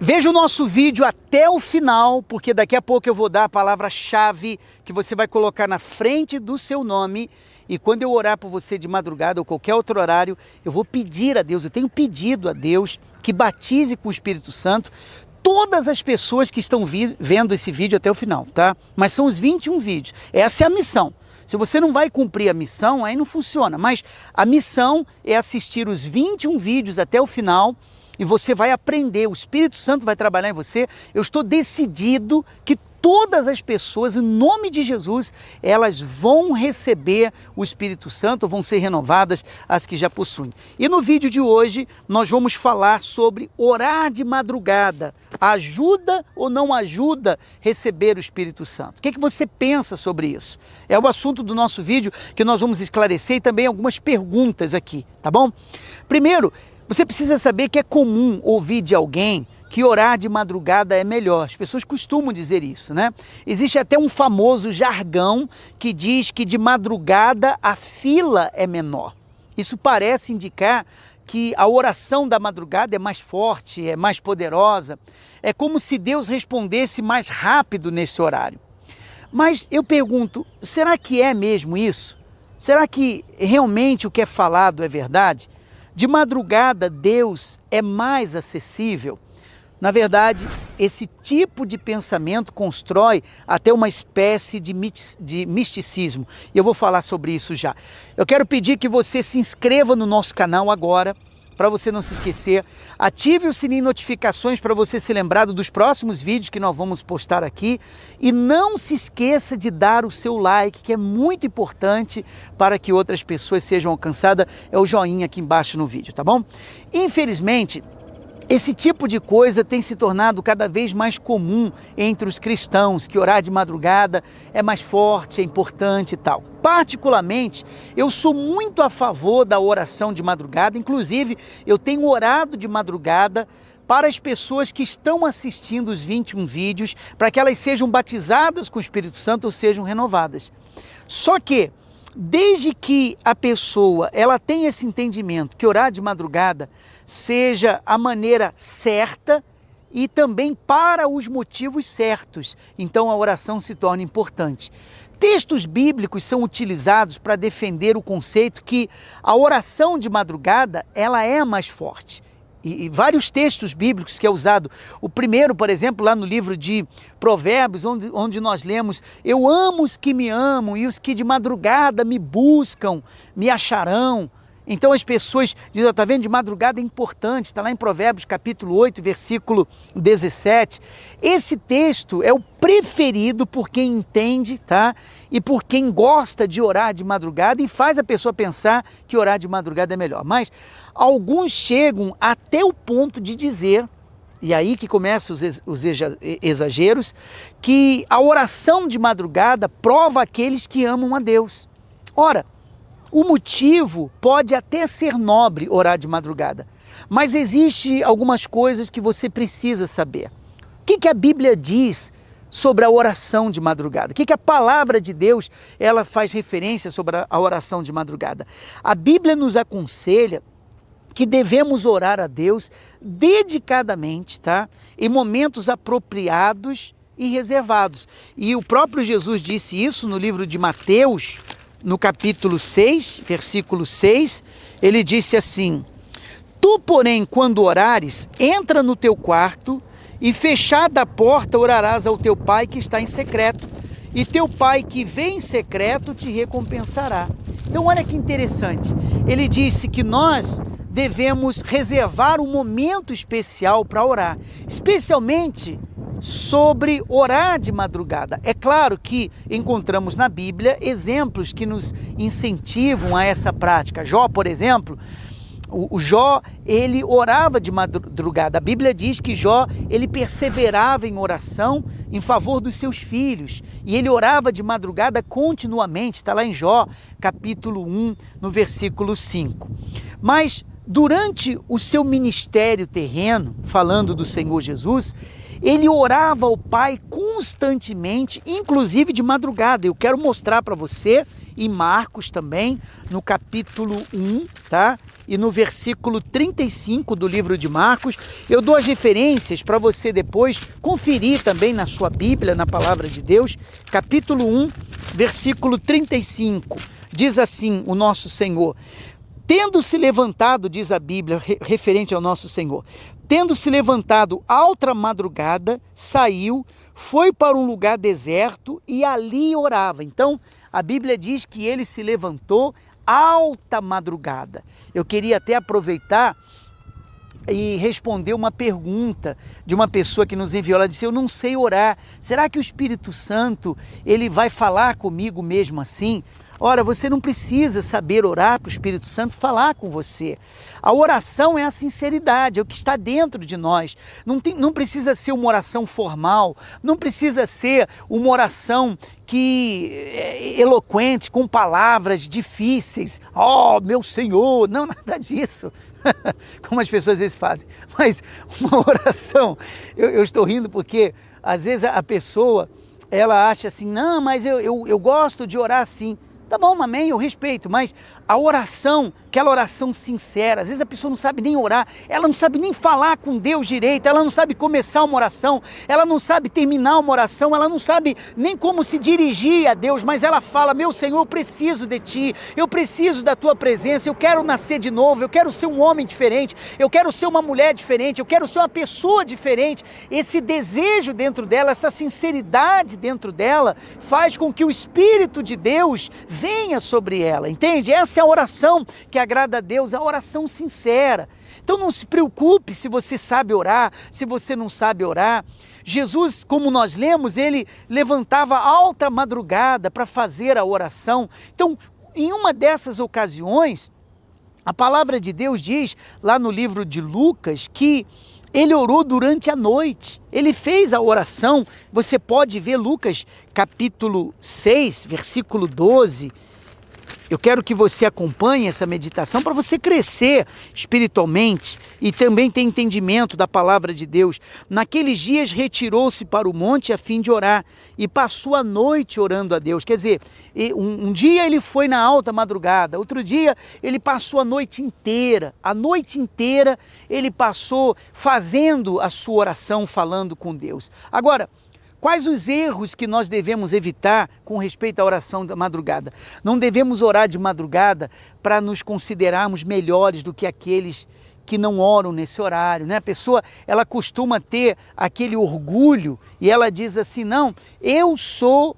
Veja o nosso vídeo até o final, porque daqui a pouco eu vou dar a palavra-chave que você vai colocar na frente do seu nome. E quando eu orar por você de madrugada ou qualquer outro horário, eu vou pedir a Deus, eu tenho pedido a Deus que batize com o Espírito Santo todas as pessoas que estão vendo esse vídeo até o final, tá? Mas são os 21 vídeos, essa é a missão. Se você não vai cumprir a missão, aí não funciona, mas a missão é assistir os 21 vídeos até o final e você vai aprender, o Espírito Santo vai trabalhar em você. Eu estou decidido que todas as pessoas, em nome de Jesus, elas vão receber o Espírito Santo, vão ser renovadas as que já possuem. E no vídeo de hoje, nós vamos falar sobre orar de madrugada. Ajuda ou não ajuda receber o Espírito Santo? O que você pensa sobre isso? É o assunto do nosso vídeo que nós vamos esclarecer e também algumas perguntas aqui, tá bom? Primeiro, você precisa saber que é comum ouvir de alguém que orar de madrugada é melhor. As pessoas costumam dizer isso, né? Existe até um famoso jargão que diz que de madrugada a fila é menor. Isso parece indicar que a oração da madrugada é mais forte, é mais poderosa. É como se Deus respondesse mais rápido nesse horário. Mas eu pergunto, será que é mesmo isso? Será que realmente o que é falado é verdade? De madrugada, Deus é mais acessível? Na verdade, esse tipo de pensamento constrói até uma espécie de misticismo. E eu vou falar sobre isso já. Eu quero pedir que você se inscreva no nosso canal agora, para você não se esquecer. Ative o sininho de notificações para você ser lembrado dos próximos vídeos que nós vamos postar aqui. E não se esqueça de dar o seu like, que é muito importante para que outras pessoas sejam alcançadas. É o joinha aqui embaixo no vídeo, tá bom? Infelizmente, esse tipo de coisa tem se tornado cada vez mais comum entre os cristãos, que orar de madrugada é mais forte, é importante e tal. Particularmente, eu sou muito a favor da oração de madrugada, inclusive eu tenho orado de madrugada para as pessoas que estão assistindo os 21 vídeos, para que elas sejam batizadas com o Espírito Santo ou sejam renovadas. Só que, desde que a pessoa ela tem esse entendimento que orar de madrugada seja a maneira certa e também para os motivos certos, então a oração se torna importante. Textos bíblicos são utilizados para defender o conceito que a oração de madrugada ela é a mais forte. E vários textos bíblicos que é usado. O primeiro, por exemplo, lá no livro de Provérbios, onde nós lemos: eu amo os que me amam e os que de madrugada me buscam, me acharão. Então as pessoas dizem, está vendo, de madrugada é importante, está lá em Provérbios capítulo 8, versículo 17. Esse texto é o preferido por quem entende, tá? E por quem gosta de orar de madrugada e faz a pessoa pensar que orar de madrugada é melhor. Mas alguns chegam até o ponto de dizer, e aí que começam os exageros, que a oração de madrugada prova aqueles que amam a Deus. Ora, o motivo pode até ser nobre orar de madrugada, mas existe algumas coisas que você precisa saber. O que a Bíblia diz sobre a oração de madrugada? O que a palavra de Deus ela faz referência sobre a oração de madrugada? A Bíblia nos aconselha que devemos orar a Deus dedicadamente, tá? Em momentos apropriados e reservados. E o próprio Jesus disse isso no livro de Mateus, no capítulo 6, versículo 6, ele disse assim: tu, porém, quando orares, entra no teu quarto e fechada a porta orarás ao teu pai que está em secreto, e teu pai que vê em secreto te recompensará. Então olha que interessante, ele disse que nós devemos reservar um momento especial para orar, especialmente sobre orar de madrugada. É claro que encontramos na Bíblia exemplos que nos incentivam a essa prática. Jó, por exemplo, o Jó, ele orava de madrugada. A Bíblia diz que Jó, ele perseverava em oração em favor dos seus filhos. E ele orava de madrugada continuamente. Está lá em Jó, capítulo 1, no versículo 5. Mas durante o seu ministério terreno, falando do Senhor Jesus, ele orava ao Pai constantemente, inclusive de madrugada. Eu quero mostrar para você em Marcos também, no capítulo 1, tá? E no versículo 35 do livro de Marcos. Eu dou as referências para você depois conferir também na sua Bíblia, na palavra de Deus. Capítulo 1, versículo 35. Diz assim o nosso Senhor: tendo-se levantado, diz a Bíblia, referente ao nosso Senhor, tendo-se levantado alta madrugada, saiu, foi para um lugar deserto e ali orava. Então, a Bíblia diz que ele se levantou alta madrugada. Eu queria até aproveitar e responder uma pergunta de uma pessoa que nos enviou. Ela disse: eu não sei orar, será que o Espírito Santo ele vai falar comigo mesmo assim? Ora, você não precisa saber orar para o Espírito Santo falar com você. A oração é a sinceridade, é o que está dentro de nós. Não precisa ser uma oração formal, não precisa ser uma oração eloquente, com palavras difíceis. Oh, meu Senhor, não, nada disso. Como as pessoas às vezes fazem. Mas uma oração, eu estou rindo porque às vezes a pessoa, ela acha assim: não, mas eu gosto de orar assim. Tá bom, amém, eu respeito, mas a oração, aquela oração sincera, às vezes a pessoa não sabe nem orar, ela não sabe nem falar com Deus direito, ela não sabe começar uma oração, ela não sabe terminar uma oração, ela não sabe nem como se dirigir a Deus, mas ela fala: meu Senhor, eu preciso de Ti, eu preciso da Tua presença, eu quero nascer de novo, eu quero ser um homem diferente, eu quero ser uma mulher diferente, eu quero ser uma pessoa diferente. Esse desejo dentro dela, essa sinceridade dentro dela, faz com que o Espírito de Deus venha sobre ela, entende? Essa é a oração que agrada a Deus, a oração sincera. Então não se preocupe se você sabe orar, se você não sabe orar. Jesus, como nós lemos, ele levantava alta madrugada para fazer a oração. Então, em uma dessas ocasiões, a palavra de Deus diz lá no livro de Lucas que ele orou durante a noite, ele fez a oração. Você pode ver Lucas capítulo 6, versículo 12. Eu quero que você acompanhe essa meditação para você crescer espiritualmente e também ter entendimento da palavra de Deus. Naqueles dias retirou-se para o monte a fim de orar e passou a noite orando a Deus. Quer dizer, um dia ele foi na alta madrugada, outro dia ele passou a noite inteira ele passou fazendo a sua oração, falando com Deus. Agora, quais os erros que nós devemos evitar com respeito à oração da madrugada? Não devemos orar de madrugada para nos considerarmos melhores do que aqueles que não oram nesse horário, né? A pessoa, ela costuma ter aquele orgulho e ela diz assim: não, eu sou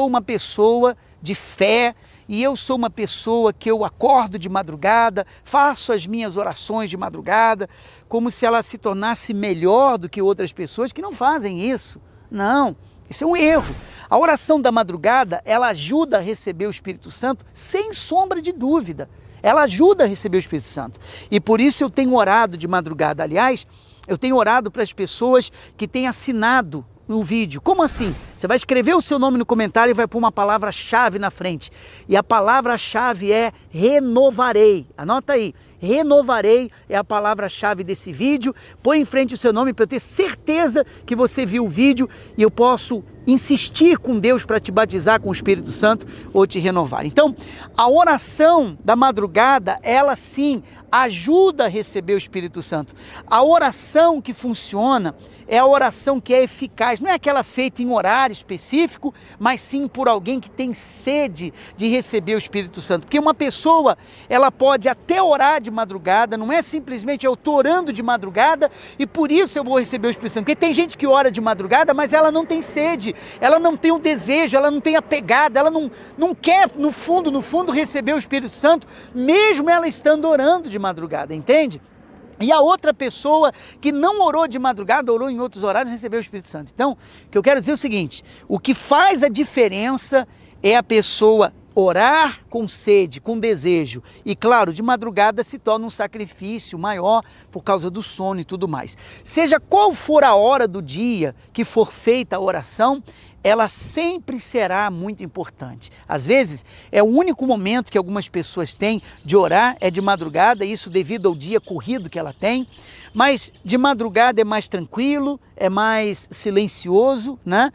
uma pessoa de fé, e eu sou uma pessoa que eu acordo de madrugada, faço as minhas orações de madrugada, como se ela se tornasse melhor do que outras pessoas que não fazem isso. Não, isso é um erro. A oração da madrugada, ela ajuda a receber o Espírito Santo sem sombra de dúvida. Ela ajuda a receber o Espírito Santo. E por isso eu tenho orado de madrugada. Aliás, eu tenho orado para as pessoas que têm assinado no vídeo. Como assim? Você vai escrever o seu nome no comentário e vai pôr uma palavra-chave na frente. E a palavra-chave é renovarei. Anota aí. Renovarei é a palavra-chave desse vídeo. Põe em frente o seu nome para eu ter certeza que você viu o vídeo e eu posso insistir com Deus para te batizar com o Espírito Santo ou te renovar. Então, a oração da madrugada, ela sim ajuda a receber o Espírito Santo. A oração que funciona é a oração que é eficaz. Não é aquela feita em horário específico, mas sim por alguém que tem sede de receber o Espírito Santo. Porque uma pessoa, ela pode até orar de madrugada, não é simplesmente eu estou orando de madrugada e por isso eu vou receber o Espírito Santo. Porque tem gente que ora de madrugada, mas ela não tem sede, ela não tem o desejo, ela não tem a pegada, ela não quer no fundo receber o Espírito Santo, mesmo ela estando orando de madrugada, entende? E a outra pessoa que não orou de madrugada, orou em outros horários, recebeu o Espírito Santo. Então, o que eu quero dizer é o seguinte: o que faz a diferença é a pessoa orar com sede, com desejo. E claro, de madrugada se torna um sacrifício maior por causa do sono e tudo mais. Seja qual for a hora do dia que for feita a oração, ela sempre será muito importante. Às vezes, é o único momento que algumas pessoas têm de orar, é de madrugada, isso devido ao dia corrido que ela tem, mas de madrugada é mais tranquilo, é mais silencioso, né?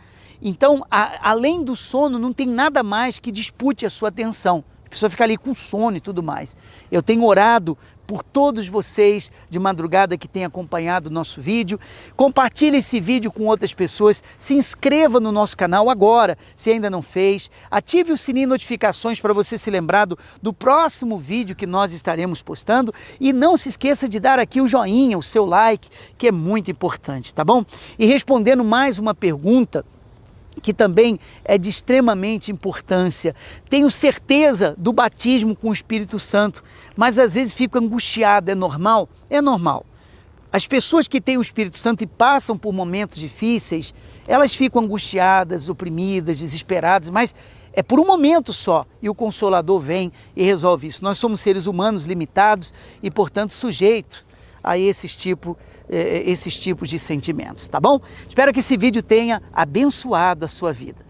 Então, além do sono, não tem nada mais que dispute a sua atenção. A pessoa fica ali com sono e tudo mais. Eu tenho orado por todos vocês de madrugada que têm acompanhado o nosso vídeo. Compartilhe esse vídeo com outras pessoas. Se inscreva no nosso canal agora, se ainda não fez. Ative o sininho de notificações para você se lembrar do próximo vídeo que nós estaremos postando. E não se esqueça de dar aqui o joinha, o seu like, que é muito importante, tá bom? E respondendo mais uma pergunta, que também é de extremamente importância. Tenho certeza do batismo com o Espírito Santo, mas às vezes fico angustiado. É normal? É normal. As pessoas que têm o Espírito Santo e passam por momentos difíceis, elas ficam angustiadas, oprimidas, desesperadas, mas é por um momento só, e o Consolador vem e resolve isso. Nós somos seres humanos limitados e, portanto, sujeitos a esses tipos de sentimentos, tá bom? Espero que esse vídeo tenha abençoado a sua vida.